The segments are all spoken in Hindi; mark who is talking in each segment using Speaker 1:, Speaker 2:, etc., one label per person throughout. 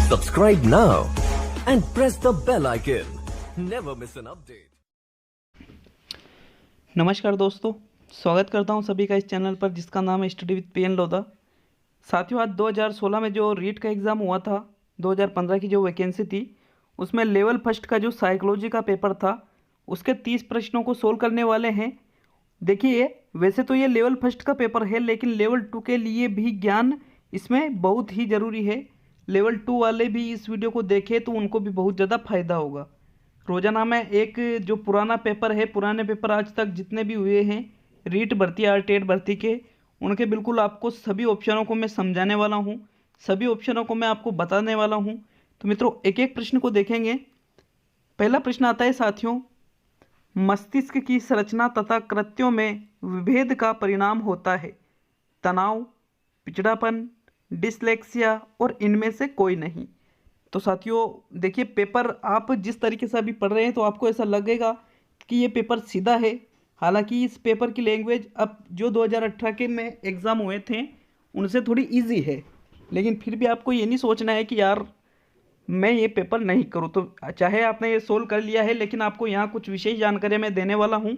Speaker 1: Subscribe now and press the bell icon. Never miss an update.
Speaker 2: नमस्कार दोस्तों, स्वागत करता हूं सभी का इस चैनल पर जिसका नाम है स्टडी विद पीएन लोधा। साथियों, आज 2016 में जो रीट का एग्ज़ाम हुआ था, 2015 की जो वैकेंसी थी, उसमें लेवल फर्स्ट का जो साइकोलॉजी का पेपर था उसके 30 प्रश्नों को सोल्व करने वाले हैं। देखिए, वैसे तो ये लेवल फर्स्ट का पेपर है, लेकिन लेवल 2 के लिए भी ज्ञान इसमें बहुत ही ज़रूरी है। लेवल 2 वाले भी इस वीडियो को देखें तो उनको भी बहुत ज़्यादा फायदा होगा। रोजाना में एक जो पुराना पेपर है, पुराने पेपर आज तक जितने भी हुए हैं रीट भर्ती, आरटीएट भर्ती के, उनके बिल्कुल आपको सभी ऑप्शनों को मैं समझाने वाला हूं, सभी ऑप्शनों को मैं आपको बताने वाला हूं। तो मित्रों, एक एक प्रश्न को देखेंगे। पहला प्रश्न आता है साथियों, मस्तिष्क की संरचना तथा कृत्यों में विभेद का परिणाम होता है तनाव, पिछड़ापन, डिसलेक्सिया और इनमें से कोई नहीं। तो साथियों देखिए, पेपर आप जिस तरीके से अभी पढ़ रहे हैं तो आपको ऐसा लगेगा कि ये पेपर सीधा है। हालांकि इस पेपर की लैंग्वेज अब जो 2018 के में एग्ज़ाम हुए थे उनसे थोड़ी इजी है, लेकिन फिर भी आपको ये नहीं सोचना है कि यार मैं ये पेपर नहीं करूँ। तो चाहे आपने ये सोल्व कर लिया है, लेकिन आपको यहाँ कुछ विशेष जानकारी मैं देने वाला हूँ।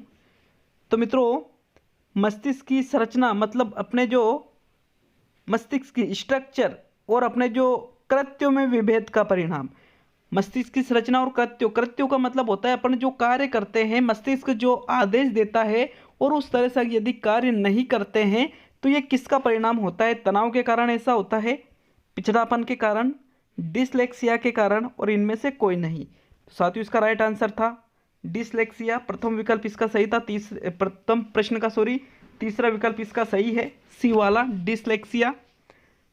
Speaker 2: तो मित्रों, मस्तिष्क की संरचना मतलब अपने जो मस्तिष्क की स्ट्रक्चर और अपने जो कृत्यों में विभेद का परिणाम। मस्तिष्क की संरचना और कृत्यों का मतलब होता है अपन जो कार्य करते हैं, मस्तिष्क जो आदेश देता है और उस तरह से यदि कार्य नहीं करते हैं तो ये किसका परिणाम होता है। तनाव के कारण ऐसा होता है, पिछड़ापन के कारण, डिसलेक्सिया के कारण और इनमें से कोई नहीं। तो साथियों, इसका राइट आंसर था डिसलेक्सिया। प्रथम विकल्प इसका सही था। प्रथम प्रश्न का तीसरा विकल्प इसका सही है, सी वाला डिसलेक्सिया।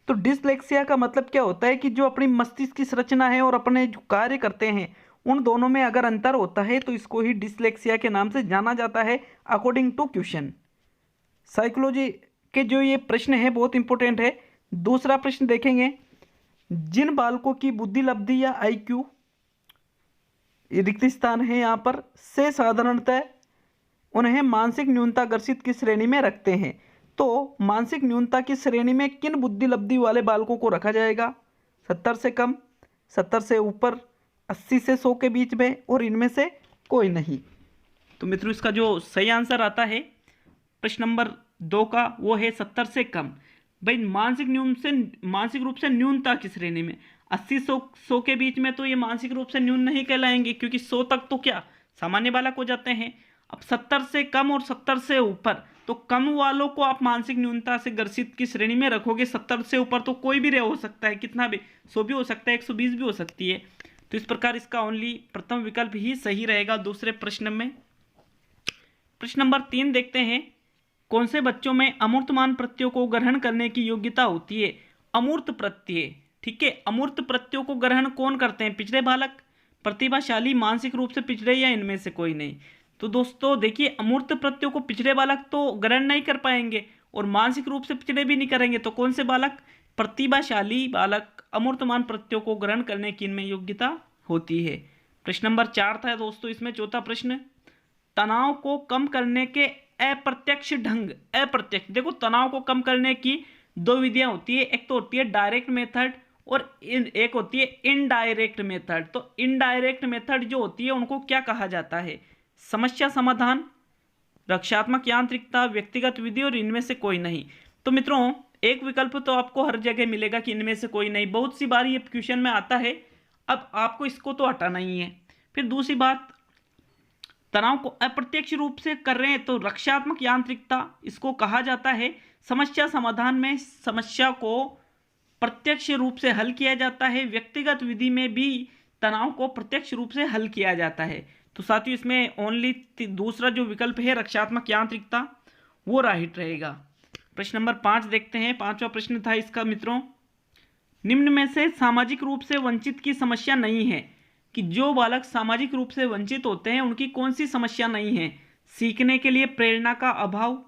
Speaker 2: तो डिसलेक्सिया का मतलब क्या होता है कि जो अपनी मस्तिष्क की संरचना है और अपने जो कार्य करते हैं उन दोनों में अगर अंतर होता है तो इसको ही डिसलेक्सिया के नाम से जाना जाता है, अकॉर्डिंग टू क्वेश्चन। साइकोलॉजी के जो ये प्रश्न है बहुत इंपॉर्टेंट है। दूसरा प्रश्न देखेंगे, जिन बालकों की बुद्धि लब्धि या आईक्यू, रिक्त स्थान है यहाँ पर, से साधारणतः उन्हें मानसिक न्यूनता ग्रसित की श्रेणी में रखते हैं। तो मानसिक न्यूनता की श्रेणी में किन बुद्धि लब्धि वाले बालकों को रखा जाएगा? 70 से कम, 70 से ऊपर, 80 से 100 के बीच में और इनमें से कोई नहीं। तो मित्रों, इसका जो सही आंसर आता है प्रश्न नंबर 2 का, वो है 70 से कम। भाई, मानसिक रूप से न्यूनता की श्रेणी में 80-100 के बीच में तो ये मानसिक रूप से न्यून नहीं कहलाएंगे, क्योंकि 100 तक तो क्या सामान्य बालक हो जाते हैं। अब 70 से कम और 70 से ऊपर, तो कम वालों को आप मानसिक न्यूनता से ग्रसित की श्रेणी में रखोगे। 70 से ऊपर तो कोई भी हो सकता है, कितना भी, 100 भी हो सकता है, 120 भी हो सकती है। तो इस प्रकार इसका ओनली प्रथम विकल्प ही सही रहेगा दूसरे प्रश्न में। प्रश्न नंबर 3 देखते हैं, कौन से बच्चों में अमूर्तमान प्रत्ययों को ग्रहण करने की योग्यता होती है? अमूर्त प्रत्यय, ठीक है, अमूर्त प्रत्ययों को ग्रहण कौन करते हैं? पिछड़े बालक, प्रतिभाशाली, मानसिक रूप से पिछड़े या इनमें से कोई नहीं। तो दोस्तों देखिए, अमूर्त प्रत्ययों को पिछड़े बालक तो ग्रहण नहीं कर पाएंगे और मानसिक रूप से पिछड़े भी नहीं करेंगे। तो कौन से बालक? प्रतिभाशाली बालक अमूर्तमान प्रत्ययों को ग्रहण करने की इनमें योग्यता होती है। प्रश्न नंबर 4 था दोस्तों इसमें। चौथा प्रश्न, तनाव को कम करने के अप्रत्यक्ष ढंग। अप्रत्यक्ष, देखो तनाव को कम करने की 2 विधियां होती है, एक तो होती है डायरेक्ट मेथड और एक होती है इनडायरेक्ट मेथड। तो इनडायरेक्ट मेथड जो होती है उनको क्या कहा जाता है? समस्या समाधान, रक्षात्मक यांत्रिकता, व्यक्तिगत विधि और इनमें से कोई नहीं। तो मित्रों, एक विकल्प तो आपको हर जगह मिलेगा कि इनमें से कोई नहीं, बहुत सी बार ये क्वेश्चन में आता है। अब आपको इसको तो हटाना ही है। फिर दूसरी बात, तनाव को अप्रत्यक्ष रूप से कर रहे हैं तो रक्षात्मक यांत्रिकता इसको कहा जाता है। समस्या समाधान में समस्या को प्रत्यक्ष रूप से हल किया जाता है। व्यक्तिगत विधि में भी तनाव को प्रत्यक्ष रूप से हल किया जाता है। तो साथियों, इसमें ओनली दूसरा जो विकल्प है रक्षात्मक यांत्रिकता, वो राइट रहेगा। प्रश्न नंबर 5 देखते हैं। 5वां प्रश्न था इसका मित्रों, निम्न में से सामाजिक रूप से वंचित की समस्या नहीं है कि जो बालक सामाजिक रूप से वंचित होते हैं उनकी कौन सी समस्या नहीं है? सीखने के लिए प्रेरणा का अभाव,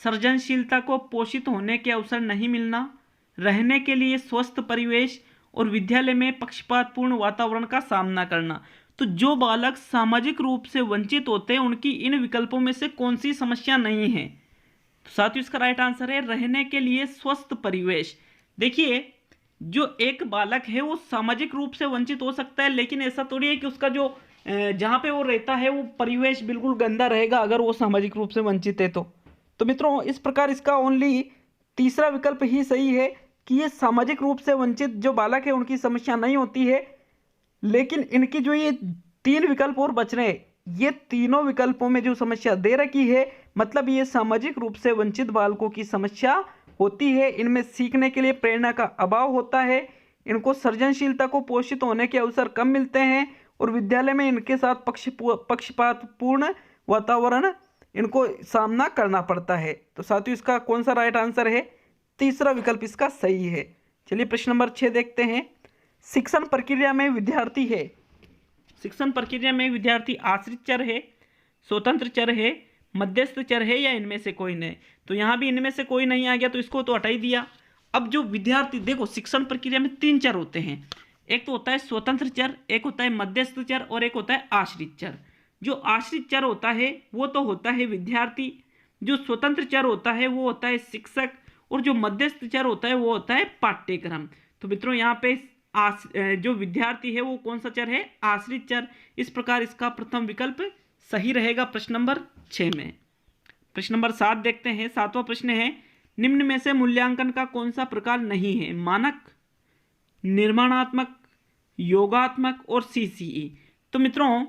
Speaker 2: सृजनशीलता को पोषित होने के अवसर नहीं मिलना, रहने के लिए स्वस्थ परिवेश और विद्यालय में पक्षपातपूर्ण वातावरण का सामना करना। तो जो बालक सामाजिक रूप से वंचित होते हैं उनकी इन विकल्पों में से कौन सी समस्या नहीं है? तो साथियों, इसका राइट आंसर है रहने के लिए स्वस्थ परिवेश। देखिए, जो एक बालक है वो सामाजिक रूप से वंचित हो सकता है, लेकिन ऐसा थोड़ी है कि उसका जो जहाँ पे वो रहता है वो परिवेश बिल्कुल गंदा रहेगा अगर वो सामाजिक रूप से वंचित है तो मित्रों इस प्रकार इसका ओनली तीसरा विकल्प ही सही है कि ये सामाजिक रूप से वंचित जो बालक है उनकी समस्या नहीं होती है। लेकिन इनकी जो ये तीन विकल्प और बच रहे हैं, ये तीनों विकल्पों में जो समस्या दे रखी है, मतलब ये सामाजिक रूप से वंचित बालकों की समस्या होती है। इनमें सीखने के लिए प्रेरणा का अभाव होता है, इनको सृजनशीलता को पोषित होने के अवसर कम मिलते हैं और विद्यालय में इनके साथ पक्षपातपूर्ण वातावरण इनको सामना करना पड़ता है। तो साथियों इसका कौन सा राइट आंसर है? तीसरा विकल्प इसका सही है। चलिए प्रश्न नंबर 6 देखते हैं। शिक्षण प्रक्रिया में विद्यार्थी है, शिक्षण प्रक्रिया में विद्यार्थी आश्रित चर है, स्वतंत्र चर है, मध्यस्थ चर है या इनमें से कोई नहीं? तो यहाँ भी इनमें से कोई नहीं आ गया तो इसको तो हटा ही दिया। अब जो विद्यार्थी, देखो शिक्षण प्रक्रिया में तीन चर होते हैं, एक तो होता है स्वतंत्र चर, एक होता है मध्यस्थ चर और एक होता है आश्रित चर। जो आश्रित चर होता है वो तो होता है विद्यार्थी, जो स्वतंत्र चर होता है वो होता है शिक्षक और जो मध्यस्थ चर होता है वो होता है पाठ्यक्रम। तो मित्रों यहाँ पे जो विद्यार्थी है वो कौन सा चर है? आश्रित चर। इस प्रकार इसका प्रथम विकल्प सही रहेगा प्रश्न नंबर 6 में। प्रश्न नंबर 7 देखते हैं। 7वां प्रश्न है, निम्न में से मूल्यांकन का कौन सा प्रकार नहीं है? मानक, निर्माणात्मक, योगात्मक और सीसीई। तो मित्रों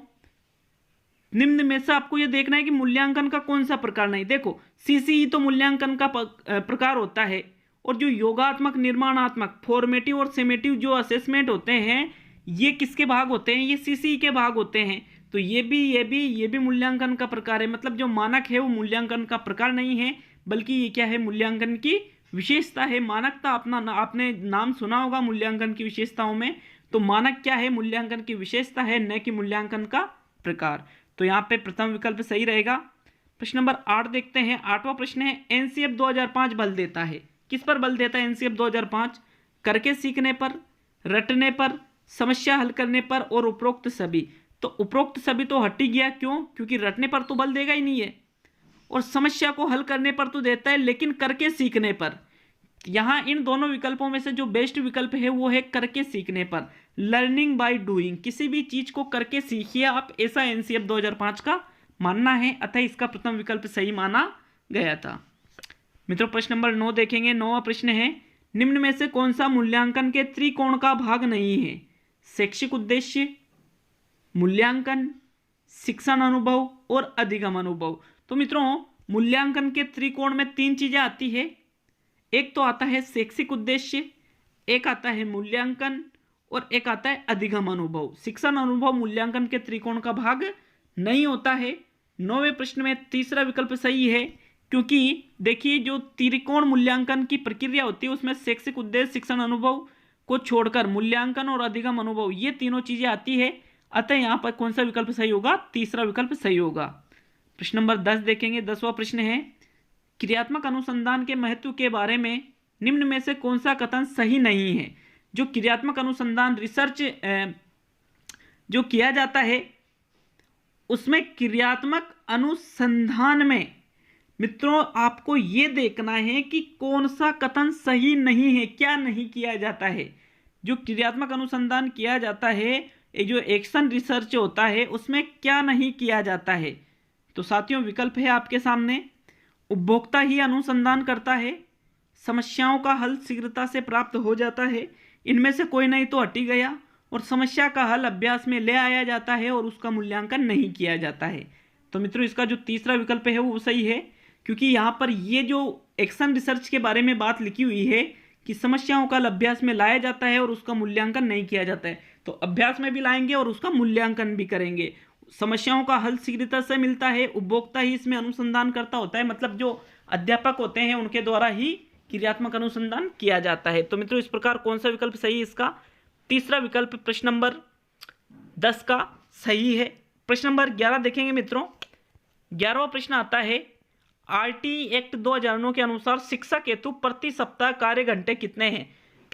Speaker 2: निम्न में से आपको यह देखना है कि मूल्यांकन का कौन सा प्रकार नहीं। देखो सीसीई तो मूल्यांकन का प्रकार होता है और जो योगात्मक, निर्माणात्मक, फॉर्मेटिव और सेमेटिव जो असेसमेंट होते हैं ये किसके भाग होते हैं? ये सीसीई के भाग होते हैं। तो ये भी मूल्यांकन का प्रकार है। मतलब जो मानक है वो मूल्यांकन का प्रकार नहीं है, बल्कि ये क्या है? मूल्यांकन की विशेषता है। मानकता आपने नाम सुना होगा मूल्यांकन की विशेषताओं में। तो मानक क्या है? मूल्यांकन की विशेषता है, न कि मूल्यांकन का प्रकार। तो यहाँ पे प्रथम विकल्प सही रहेगा। प्रश्न नंबर 8 देखते हैं। 8वां प्रश्न है, एनसीएफ 2005 बल देता है। किस पर बल देता है एनसीएफ 2005? करके सीखने पर, रटने पर, समस्या हल करने पर और उपरोक्त सभी। तो उपरोक्त सभी तो हट ही गया। क्यों? क्योंकि रटने पर तो बल देगा ही नहीं है और समस्या को हल करने पर तो देता है, लेकिन करके सीखने पर, यहाँ इन दोनों विकल्पों में से जो बेस्ट विकल्प है वो है करके सीखने पर। लर्निंग बाय डूइंग, किसी भी चीज को करके सीखिए आप, ऐसा एनसीएफ 2005 का मानना है। अतः इसका प्रथम विकल्प सही माना गया था। मित्रों प्रश्न नंबर 9 देखेंगे। 9वां प्रश्न है, निम्न में से कौन सा मूल्यांकन के त्रिकोण का भाग नहीं है? शैक्षिक उद्देश्य, मूल्यांकन, शिक्षण अनुभव और अधिगम अनुभव। तो मित्रों मूल्यांकन के त्रिकोण में तीन चीजें आती है। एक तो आता है शैक्षिक उद्देश्य, एक आता है मूल्यांकन और एक आता है अधिगम अनुभव। शिक्षण अनुभव मूल्यांकन के त्रिकोण का भाग नहीं होता है। 9वें प्रश्न में तीसरा विकल्प सही है, क्योंकि देखिए जो त्रिकोण मूल्यांकन की प्रक्रिया होती है उसमें शैक्षिक उद्देश्य, शिक्षण अनुभव को छोड़कर मूल्यांकन और अधिगम अनुभव ये तीनों चीजें आती है। अतः यहाँ पर कौन सा विकल्प सही होगा? तीसरा विकल्प सही होगा। प्रश्न नंबर 10 देखेंगे। 10वां प्रश्न है, क्रियात्मक अनुसंधान के महत्व के बारे में निम्न में से कौन सा कथन सही नहीं है? जो क्रियात्मक अनुसंधान रिसर्च जो किया जाता है उसमें क्रियात्मक अनुसंधान में मित्रों आपको ये देखना है कि कौन सा कथन सही नहीं है, क्या नहीं किया जाता है। जो क्रियात्मक अनुसंधान किया जाता है, ये जो एक्शन रिसर्च होता है उसमें क्या नहीं किया जाता है। तो साथियों विकल्प है आपके सामने, उपभोक्ता ही अनुसंधान करता है, समस्याओं का हल शीघ्रता से प्राप्त हो जाता है, इनमें से कोई नहीं तो हट ही गया, और समस्या का हल अभ्यास में ले आया जाता है और उसका मूल्यांकन नहीं किया जाता है। तो मित्रों इसका जो तीसरा विकल्प है वो सही है, क्योंकि यहाँ पर ये जो एक्शन रिसर्च के बारे में बात लिखी हुई है कि समस्याओं का हल अभ्यास में लाया जाता है और उसका मूल्यांकन नहीं किया जाता है। तो अभ्यास में भी लाएंगे और उसका मूल्यांकन भी करेंगे। समस्याओं का हल शीघ्रता से मिलता है, उपभोक्ता ही इसमें अनुसंधान करता होता है, मतलब जो अध्यापक होते हैं उनके द्वारा ही क्रियात्मक अनुसंधान किया जाता है। तो मित्रों इस प्रकार कौन सा विकल्प सही है? इसका तीसरा विकल्प प्रश्न नंबर 10 का सही है। प्रश्न नंबर 11 देखेंगे मित्रों। 11वां प्रश्न आता है, आरटी एक्ट 2009 के अनुसार शिक्षक हेतु प्रति सप्ताह कार्य घंटे कितने हैं?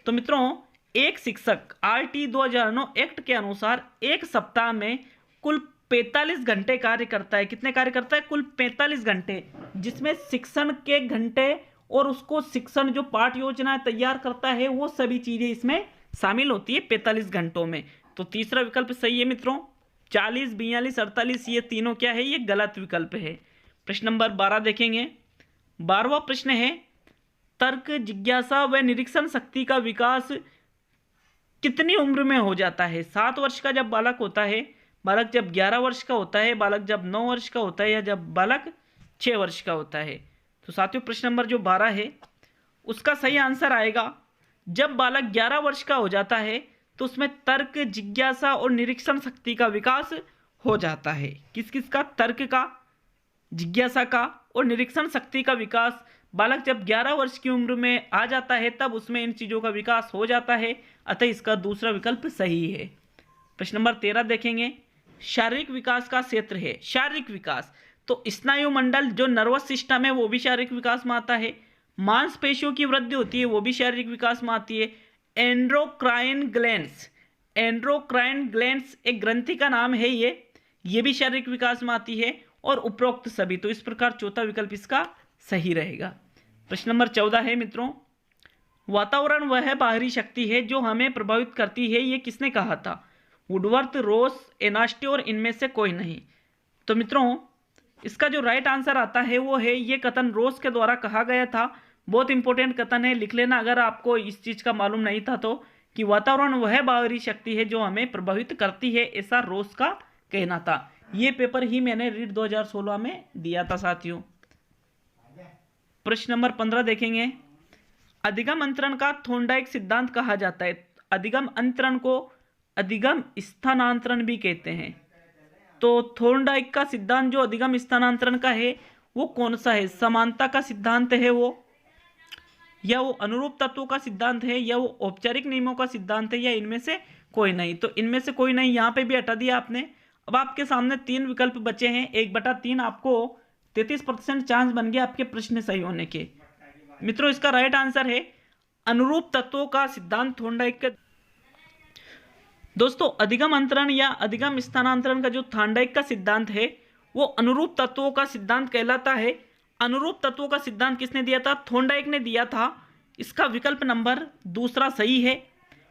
Speaker 2: तो मित्रों एक शिक्षक आरटी 2009 एक्ट के अनुसार एक सप्ताह में कुल 45 घंटे कार्य करता है। कितने कार्य करता है? कुल 45 घंटे, जिसमें शिक्षण के घंटे और उसको शिक्षण जो पाठ योजना तैयार करता है, वो सभी चीजें इसमें शामिल होती है 45 घंटों में। तो तीसरा विकल्प सही है मित्रों। 40, 42, 48 ये तीनों क्या है, ये गलत विकल्प है। प्रश्न नंबर 12 देखेंगे। 12वां प्रश्न है, तर्क, जिज्ञासा व निरीक्षण शक्ति का विकास कितनी उम्र में हो जाता है? 7 वर्ष का जब बालक होता है, बालक जब 11 वर्ष का होता है, बालक जब 9 वर्ष का होता है, या जब बालक 6 वर्ष का होता है? तो साथियों प्रश्न नंबर जो 12 है उसका सही आंसर आएगा जब बालक 11 वर्ष का हो जाता है तो उसमें तर्क, जिज्ञासा और निरीक्षण शक्ति का विकास हो जाता है। किस किस का? तर्क का, जिज्ञासा का और निरीक्षण शक्ति का विकास बालक जब 11 वर्ष की उम्र में आ जाता है तब उसमें इन चीज़ों का विकास हो जाता है, अतः इसका दूसरा विकल्प सही है। प्रश्न नंबर 13 देखेंगे। शारीरिक विकास का क्षेत्र है। शारीरिक विकास तो स्नायु मंडल जो नर्वस सिस्टम है वो भी शारीरिक विकास में आता है। मांसपेशियों की वृद्धि होती है वो भी शारीरिक विकास में आती है। एंड्रोक्राइन ग्लैंड्स, एंड्रोक्राइन ग्लैंड्स एक ग्रंथि का नाम है, ये भी शारीरिक विकास में आती है, और उपरोक्त सभी। तो इस प्रकार चौथा विकल्प इसका सही रहेगा। प्रश्न नंबर 14 है मित्रों, वातावरण वह बाहरी शक्ति है जो हमें प्रभावित करती है, ये किसने कहा था? वुडवर्थ, रोस, एनास्टे और इनमें से कोई नहीं। तो मित्रों इसका जो राइट आंसर आता है वो है, ये कथन रोस के द्वारा कहा गया था। बहुत इंपॉर्टेंट कथन है, लिख लेना अगर आपको इस चीज का मालूम नहीं था तो, कि वातावरण वह बाहरी शक्ति है जो हमें प्रभावित करती है, ऐसा रोस का कहना था। ये पेपर ही मैंने रीट 2016 में दिया था साथियों। प्रश्न नंबर 15 देखेंगे। अधिगम अंतरण का थॉर्नडाइक सिद्धांत कहा जाता है। अधिगम अंतरण को अधिगम स्थानांतरण भी कहते हैं। तो थॉर्नडाइक का सिद्धांत जो अधिगम स्थानांतरण का है वो कौन सा है? समानता का सिद्धांत है वो, या वो अनुरूप तत्वों का सिद्धांत है, या वो औपचारिक नियमों का सिद्धांत है, या इनमें से कोई नहीं? तो इनमें से कोई नहीं, यहाँ पे भी हटा दिया आपने। अब आपके सामने 3 विकल्प बचे हैं। 1/3 आपको 33% चांस बन गया आपके प्रश्न सही होने के। मित्रों इसका राइट आंसर है अनुरूप तत्वों का सिद्धांत थॉर्नडाइक का। दोस्तों अधिगम अंतरण या अधिगम स्थानांतरण का जो थॉर्नडाइक का सिद्धांत है वो अनुरूप तत्वों का सिद्धांत कहलाता है। अनुरूप तत्वों का सिद्धांत किसने दिया था? थॉर्नडाइक ने दिया था। इसका विकल्प नंबर दूसरा सही है।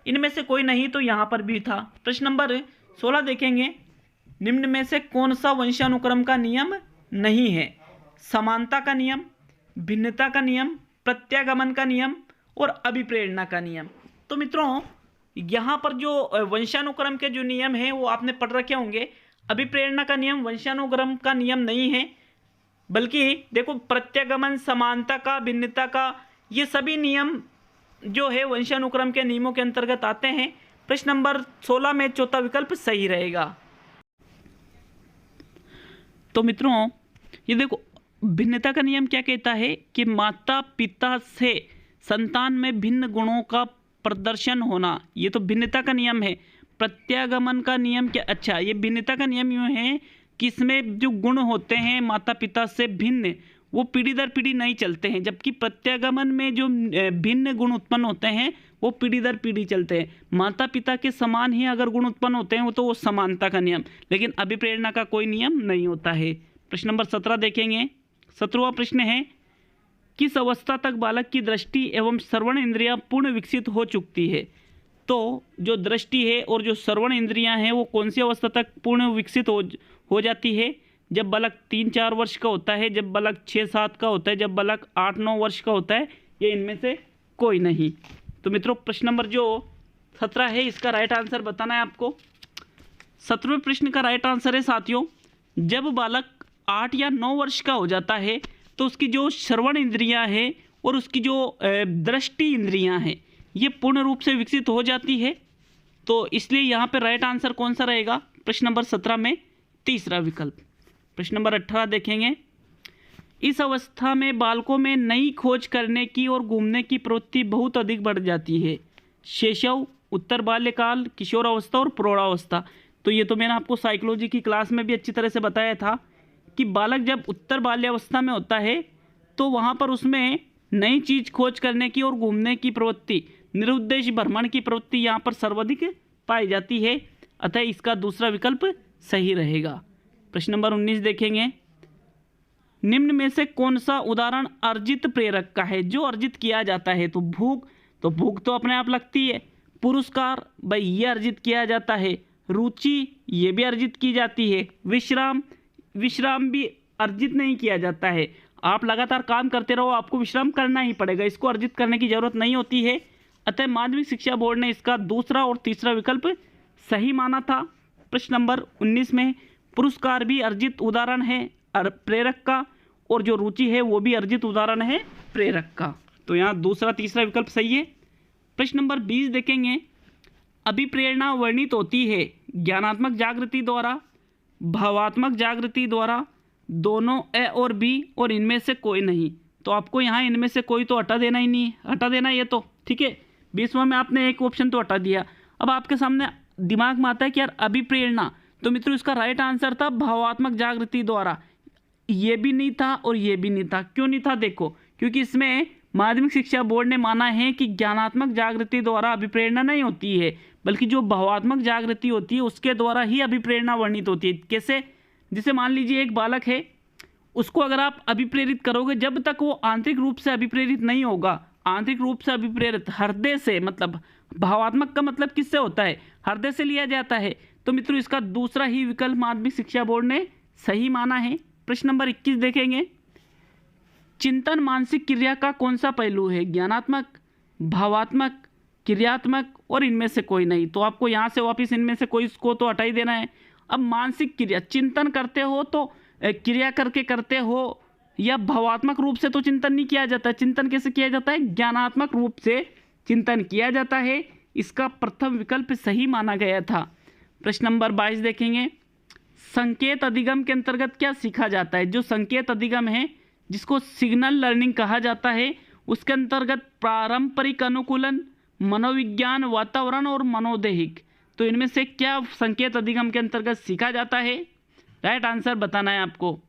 Speaker 2: इनमें से कोई नहीं तो यहां पर भी था। प्रश्न नंबर 16 देखेंगे। निम्न में से कौन सा वंशानुक्रम का नियम नहीं है? समानता का नियम, भिन्नता का नियम, प्रत्यागमन का नियम और अभिप्रेरणा का नियम। तो मित्रों यहाँ पर जो वंशानुक्रम के जो नियम हैं वो आपने पढ़ रखे होंगे। अभिप्रेरणा का नियम वंशानुक्रम का नियम नहीं है, बल्कि देखो प्रत्यागमन, समानता का, भिन्नता का, ये सभी नियम जो है वंशानुक्रम के नियमों के अंतर्गत आते हैं। प्रश्न नंबर 16 में चौथा विकल्प सही रहेगा। तो मित्रों ये देखो भिन्नता का नियम क्या कहता है कि माता पिता से संतान में भिन्न गुणों का प्रदर्शन होना, ये तो भिन्नता का नियम है। प्रत्यागमन का नियम क्या? अच्छा ये भिन्नता का नियम यूँ है कि इसमें जो गुण होते हैं माता पिता से भिन्न वो पीढ़ी दर पीढ़ी नहीं चलते हैं, जबकि प्रत्यागमन में जो भिन्न गुण उत्पन्न होते हैं वो पीढ़ी दर पीढ़ी चलते हैं। माता पिता के समान ही अगर गुण उत्पन्न होते हैं वो समानता का नियम, लेकिन अभिप्रेरणा का कोई नियम नहीं होता है। प्रश्न नंबर 17 देखेंगे। 17वां प्रश्न है, किस अवस्था तक बालक की दृष्टि एवं श्रवण इंद्रियां पूर्ण विकसित हो चुकती है? तो जो दृष्टि है और जो श्रवण इंद्रियां हैं वो कौन सी अवस्था तक पूर्ण विकसित हो जाती है? जब बालक 3-4 वर्ष का होता है, जब बालक 6-7 का होता है, जब बालक 8-9 वर्ष का होता है, या इनमें से कोई नहीं? तो मित्रों प्रश्न नंबर जो 17 है इसका राइट आंसर बताना है आपको। 17वें प्रश्न का राइट आंसर है साथियों, जब बालक 8 या 9 वर्ष का हो जाता है तो उसकी जो श्रवण इंद्रियां हैं और उसकी जो दृष्टि इंद्रियां हैं ये पूर्ण रूप से विकसित हो जाती है। तो इसलिए यहाँ पे राइट आंसर कौन सा रहेगा? प्रश्न नंबर 17 में तीसरा विकल्प। प्रश्न नंबर 18 देखेंगे। इस अवस्था में बालकों में नई खोज करने की और घूमने की प्रवृत्ति बहुत अधिक बढ़ जाती है। शैशव, उत्तर बाल्यकाल, किशोर अवस्था और प्रौढ़ावस्था। तो ये तो मैंने आपको साइकोलॉजी की क्लास में भी अच्छी तरह से बताया था कि बालक जब उत्तर बाल्यावस्था में होता है तो वहाँ पर उसमें नई चीज़ खोज करने की और घूमने की प्रवृत्ति, निरुद्देश्य भ्रमण की प्रवृत्ति यहाँ पर सर्वाधिक पाई जाती है, अतः इसका दूसरा विकल्प सही रहेगा। प्रश्न नंबर 19 देखेंगे। निम्न में से कौन सा उदाहरण अर्जित प्रेरक का है? जो अर्जित किया जाता है, तो भूख तो अपने आप लगती है। पुरस्कार, भाई ये अर्जित किया जाता है। रुचि, ये भी अर्जित की जाती है। विश्राम भी अर्जित नहीं किया जाता है। आप लगातार काम करते रहो, आपको विश्राम करना ही पड़ेगा, इसको अर्जित करने की जरूरत नहीं होती है। अतः माध्यमिक शिक्षा बोर्ड ने इसका दूसरा और तीसरा विकल्प सही माना था। प्रश्न नंबर 19 में पुरस्कार भी अर्जित उदाहरण है प्रेरक का, और जो रुचि है वो भी अर्जित उदाहरण है प्रेरक का। तो यहाँ दूसरा तीसरा विकल्प सही है। प्रश्न नंबर 20 देखेंगे। अभिप्रेरणा वर्णित होती है ज्ञानात्मक जागृति द्वारा, भावात्मक जागृति द्वारा, दोनों ए और बी, और इनमें से कोई नहीं। तो आपको यहाँ इनमें से कोई तो हटा देना ही नहीं है, हटा देना ये तो ठीक है। 20वां में आपने एक ऑप्शन तो हटा दिया। अब आपके सामने दिमाग में आता है कि यार अभिप्रेरणा, तो मित्रों इसका राइट आंसर था भावात्मक जागृति द्वारा। ये भी नहीं था और ये भी नहीं था। क्यों नहीं था? देखो, क्योंकि इसमें माध्यमिक शिक्षा बोर्ड ने माना है कि ज्ञानात्मक जागृति द्वारा अभिप्रेरणा नहीं होती है, बल्कि जो भावात्मक जागृति होती है उसके द्वारा ही अभिप्रेरणा वर्णित होती है। कैसे? जैसे मान लीजिए एक बालक है, उसको अगर आप अभिप्रेरित करोगे, जब तक वो आंतरिक रूप से अभिप्रेरित नहीं होगा, आंतरिक रूप से अभिप्रेरित हृदय से, मतलब भावात्मक का मतलब किससे होता है? हृदय से लिया जाता है। तो मित्रों इसका दूसरा ही विकल्प माध्यमिक शिक्षा बोर्ड ने सही माना है। प्रश्न नंबर 21 देखेंगे। चिंतन मानसिक क्रिया का कौन सा पहलू है? ज्ञानात्मक, भावात्मक, क्रियात्मक, और इनमें से कोई नहीं। तो आपको यहाँ से वापस इनमें से कोई इसको तो हटा ही देना है। अब मानसिक क्रिया, चिंतन करते हो तो क्रिया करके करते हो, या भावात्मक रूप से तो चिंतन नहीं किया जाता। चिंतन कैसे किया जाता है? ज्ञानात्मक रूप से चिंतन किया जाता है। इसका प्रथम विकल्प सही माना गया था। प्रश्न नंबर 22 देखेंगे। संकेत अधिगम के अंतर्गत क्या सीखा जाता है? जो संकेत अधिगम है, जिसको सिग्नल लर्निंग कहा जाता है, उसके अंतर्गत पारंपरिक अनुकूलन, मनोविज्ञान, वातावरण और मनोदैहिक, तो इनमें से क्या संकेत अधिगम के अंतर्गत सीखा जाता है? राइट आंसर बताना है आपको।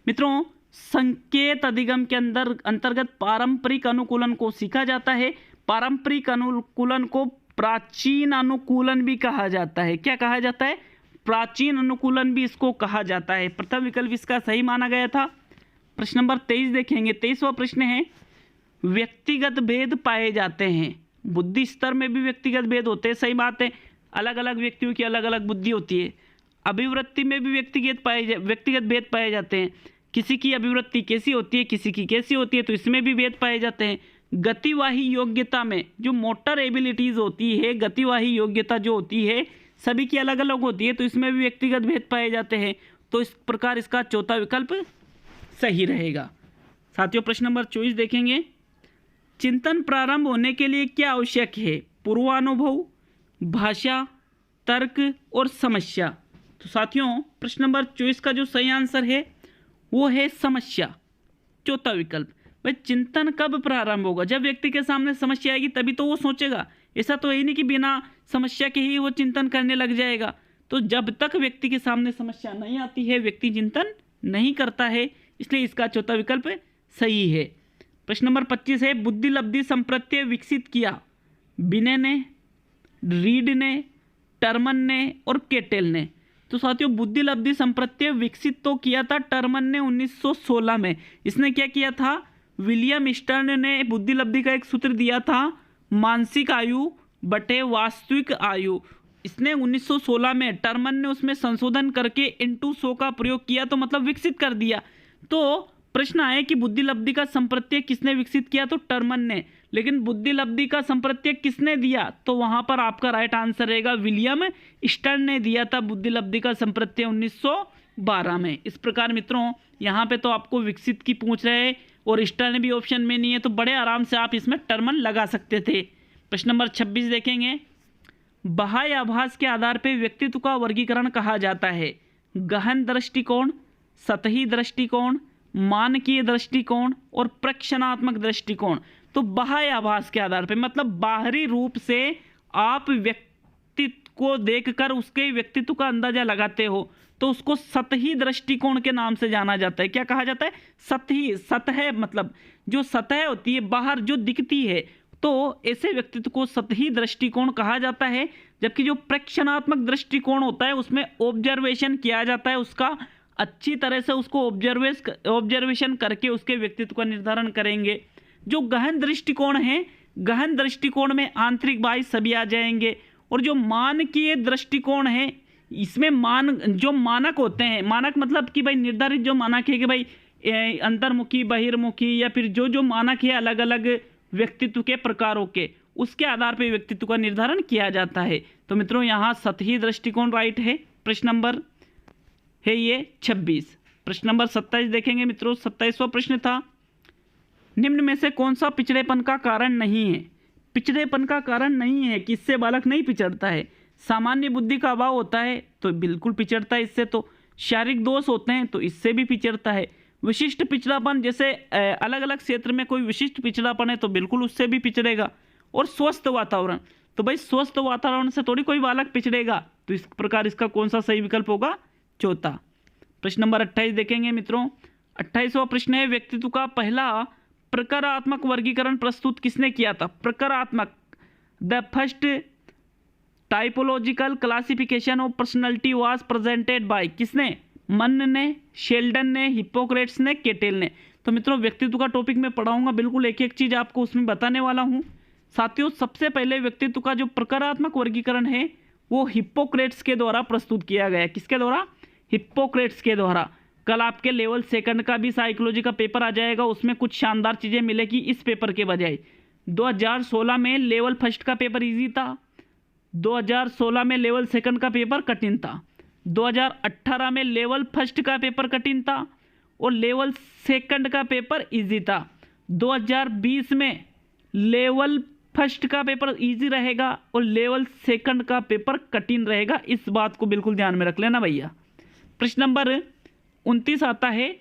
Speaker 2: मित्रों, संकेत अधिगम के अंतर्गत पारंपरिक अनुकूलन को सीखा जाता है। पारंपरिक अनुकूलन को प्राचीन अनुकूलन भी कहा जाता है। क्या कहा जाता है? प्राचीन अनुकूलन भी इसको कहा जाता है। प्रथम विकल्प इसका सही माना गया था। प्रश्न नंबर 23 देखेंगे। 23वां प्रश्न है, व्यक्तिगत भेद पाए जाते हैं। बुद्धि स्तर में भी व्यक्तिगत भेद होते हैं, सही बात है। अलग अलग व्यक्तियों की अलग अलग बुद्धि होती है। अभिवृत्ति में भी व्यक्तिगत भेद पाए जाते हैं। किसी की अभिवृत्ति कैसी होती है, किसी की कैसी होती है, तो इसमें भी भेद पाए जाते हैं। गतिवाही योग्यता में जो मोटर एबिलिटीज होती है, गतिवाही योग्यता जो होती है, सभी की अलग अलग होती है, तो इसमें भी व्यक्तिगत भेद पाए जाते हैं। तो इस प्रकार इसका चौथा विकल्प सही रहेगा। साथियों, प्रश्न नंबर 24 देखेंगे। चिंतन प्रारंभ होने के लिए क्या आवश्यक है? पूर्वानुभव, भाषा, तर्क और समस्या। तो साथियों, प्रश्न नंबर 24 का जो सही आंसर है वो है समस्या, चौथा विकल्प। भाई चिंतन कब प्रारंभ होगा? जब व्यक्ति के सामने समस्या आएगी तभी तो वो सोचेगा। ऐसा तो है नहीं कि बिना समस्या के ही वो चिंतन करने लग जाएगा। तो जब तक व्यक्ति के सामने समस्या नहीं आती है, व्यक्ति चिंतन नहीं करता है। इसलिए इसका चौथा विकल्प सही है। प्रश्न नंबर 25 है, बुद्धिलब्धि संप्रत्यय विकसित किया बिने ने, रीड ने, टर्मन ने और केटेल ने। तो साथियों, बुद्धिलब्धि संप्रत्यय विकसित तो किया था टर्मन ने 1916 में। इसने क्या किया था? विलियम स्टर्न ने बुद्धिलब्धि का एक सूत्र दिया था, मानसिक आयु बटे वास्तविक आयु। इसने 1916 में, टर्मन ने उसमें संशोधन करके इनटू 100 का प्रयोग किया, तो मतलब विकसित कर दिया। तो प्रश्न आए कि बुद्धिलब्धि का संप्रत्यय किसने विकसित किया? तो टर्मन ने। लेकिन बुद्धिलब्धि का संप्रत्यय किसने दिया? तो वहां पर आपका राइट आंसर रहेगा विलियम स्टर्न ने दिया था बुद्धिलब्धि का संप्रत्यय 1912 में। इस प्रकार मित्रों, यहाँ पे तो आपको विकसित की पूछ रहे हैं और स्टर्न भी ऑप्शन में नहीं है, तो बड़े आराम से आप इसमें टर्मन लगा सकते थे। प्रश्न नंबर 26 देखेंगे। बाह्य आभास के आधार पर व्यक्तित्व का वर्गीकरण कहा जाता है। गहन दृष्टिकोण, सतही दृष्टिकोण, मानकीय दृष्टिकोण और प्रक्षणात्मक दृष्टिकोण। तो बाह्य आभास के आधार पर मतलब बाहरी रूप से आप व्यक्तित्व को देखकर उसके व्यक्तित्व का अंदाजा लगाते हो, तो उसको सतही दृष्टिकोण के नाम से जाना जाता है। क्या कहा जाता है? सतही, सतह मतलब जो सतह होती है बाहर जो दिखती है, तो ऐसे व्यक्तित्व को सतही दृष्टिकोण कहा जाता है। जबकि जो प्रक्षणात्मक दृष्टिकोण होता है उसमें ऑब्जर्वेशन किया जाता है, उसका अच्छी तरह से उसको ऑब्जर्वेशन करके उसके व्यक्तित्व का निर्धारण करेंगे। जो गहन दृष्टिकोण है, गहन दृष्टिकोण में आंतरिक बाह्य सभी आ जाएंगे। और जो मानकीय दृष्टिकोण है, इसमें जो मानक होते हैं, मानक मतलब कि भाई निर्धारित जो मानक है कि भाई अंतर्मुखी, बहिर्मुखी, या फिर जो मानक है अलग अलग व्यक्तित्व के प्रकारों के, उसके आधार पर व्यक्तित्व का निर्धारण किया जाता है। तो मित्रों यहाँ सतही दृष्टिकोण राइट है। प्रश्न नंबर है ये 26। प्रश्न नंबर 27 देखेंगे मित्रों। 27वां प्रश्न था, निम्न में से कौन सा पिछड़ेपन का कारण नहीं है? पिछड़ेपन का कारण नहीं है कि इससे बालक नहीं पिछड़ता है। सामान्य बुद्धि का अभाव होता है तो बिल्कुल पिछड़ता है इससे। तो शारीरिक दोष होते हैं तो इससे भी पिछड़ता है। विशिष्ट पिछड़ापन, जैसे अलग अलग क्षेत्र में कोई विशिष्ट पिछड़ापन है तो बिल्कुल उससे भी पिछड़ेगा। और स्वस्थ वातावरण, तो भाई स्वस्थ वातावरण से थोड़ी कोई बालक पिछड़ेगा। तो इस प्रकार इसका कौन सा सही विकल्प होगा? चौथा। प्रश्न नंबर 28 देखेंगे मित्रों। 28वां प्रश्न है, व्यक्तित्व का पहला प्रकारात्मक वर्गीकरण प्रस्तुत किसने किया था? प्रकारात्मक, the first typological classification of personality was presented by, किसने? मन ने, शेल्डन ने, हिप्पोक्रेट्स ने, केटेल ने। तो मित्रों व्यक्तित्व का टॉपिक मैं पढ़ाऊंगा, बिल्कुल एक एक चीज आपको उसमें बताने वाला हूं। साथियों सबसे पहले व्यक्तित्व का जो प्रकारात्मक वर्गीकरण है वो हिप्पोक्रेट्स के द्वारा प्रस्तुत किया गया। किसके द्वारा? हिप्पोक्रेट्स के द्वारा। कल आपके लेवल सेकंड का भी साइकोलॉजी का पेपर आ जाएगा, उसमें कुछ शानदार चीजें मिलेगी इस पेपर के बजाय। 2016 में लेवल फर्स्ट का पेपर इजी था, 2016 में लेवल सेकंड का पेपर कठिन था, 2018 में लेवल फर्स्ट का पेपर कठिन था और लेवल सेकंड का पेपर इजी था। 2020 में लेवल फर्स्ट का पेपर इजी रहेगा और लेवल सेकंड का पेपर कठिन रहेगा। इस बात को बिल्कुल ध्यान में रख लेना भैया। प्रश्न नंबर 29 आता है,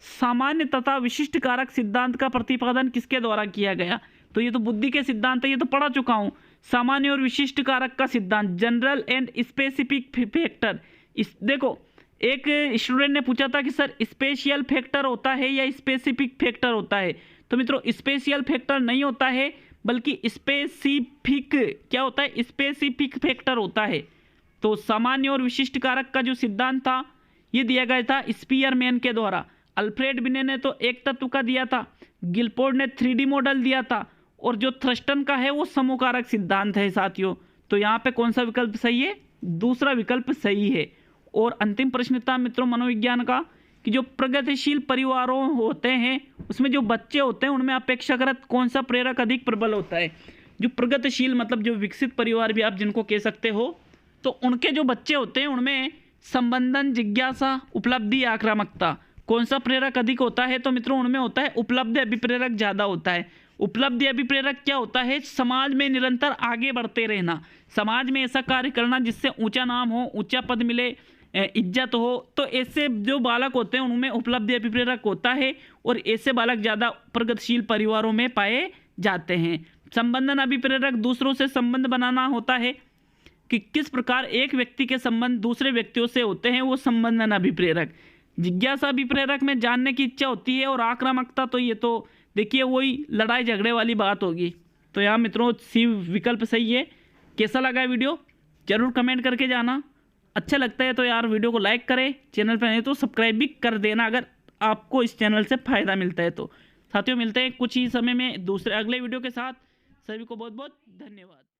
Speaker 2: सामान्य तथा विशिष्ट कारक सिद्धांत का प्रतिपादन किसके द्वारा किया गया? तो ये तो बुद्धि के सिद्धांत है, ये तो पढ़ा चुका हूं। सामान्य और विशिष्ट कारक का सिद्धांत, जनरल एंड स्पेसिफिक फैक्टर। इस देखो एक स्टूडेंट ने पूछा था कि सर स्पेशियल फैक्टर होता है या स्पेसिफिक फैक्टर होता है? तो मित्रों स्पेशियल फैक्टर नहीं होता है बल्कि स्पेसिफिक, क्या होता है? स्पेसिफिक फैक्टर होता है। तो सामान्य और विशिष्ट कारक का जो सिद्धांत था ये दिया गया था स्पीयरमैन के द्वारा। अल्फ्रेड बिने ने तो एक तत्व का दिया था, गिलफोर्ड ने 3D मॉडल दिया था, और जो थ्रस्टन का है वो समूहकारक सिद्धांत है साथियों। तो यहाँ पे कौन सा विकल्प सही है? दूसरा विकल्प सही है। और अंतिम प्रश्न था मित्रों मनोविज्ञान का कि जो प्रगतिशील परिवारों होते हैं उसमें जो बच्चे होते हैं उनमें अपेक्षाकृत कौन सा प्रेरक अधिक प्रबल होता है? जो प्रगतिशील मतलब जो विकसित परिवार भी आप जिनको कह सकते हो, तो उनके जो बच्चे होते हैं उनमें संबंधन, जिज्ञासा, उपलब्धि, आक्रामकता, कौन सा प्रेरक अधिक होता है? तो मित्रों उनमें होता है उपलब्धि अभिप्रेरक ज़्यादा होता है। उपलब्धि अभिप्रेरक क्या होता है? समाज में निरंतर आगे बढ़ते रहना, समाज में ऐसा कार्य करना जिससे ऊंचा नाम हो, ऊंचा पद मिले, इज्जत हो। तो ऐसे जो बालक होते हैं उनमें उपलब्धि अभिप्रेरक होता है और ऐसे बालक ज़्यादा प्रगतिशील परिवारों में पाए जाते हैं। संबंधन अभिप्रेरक दूसरों से संबंध बनाना होता है कि किस प्रकार एक व्यक्ति के संबंध दूसरे व्यक्तियों से होते हैं, वो संबंधन अभिप्रेरक। जिज्ञासा अभिप्रेरक में जानने की इच्छा होती है, और आक्रामकता तो ये तो देखिए वही लड़ाई झगड़े वाली बात होगी। तो यहाँ मित्रों सी विकल्प सही है। कैसा लगा वीडियो जरूर कमेंट करके जाना। अच्छा लगता है तो यार वीडियो को लाइक करें, चैनल पर नहीं तो सब्सक्राइब भी कर देना अगर आपको इस चैनल से फ़ायदा मिलता है तो। साथियों मिलते हैं कुछ ही समय में दूसरे अगले वीडियो के साथ। सभी को बहुत बहुत धन्यवाद।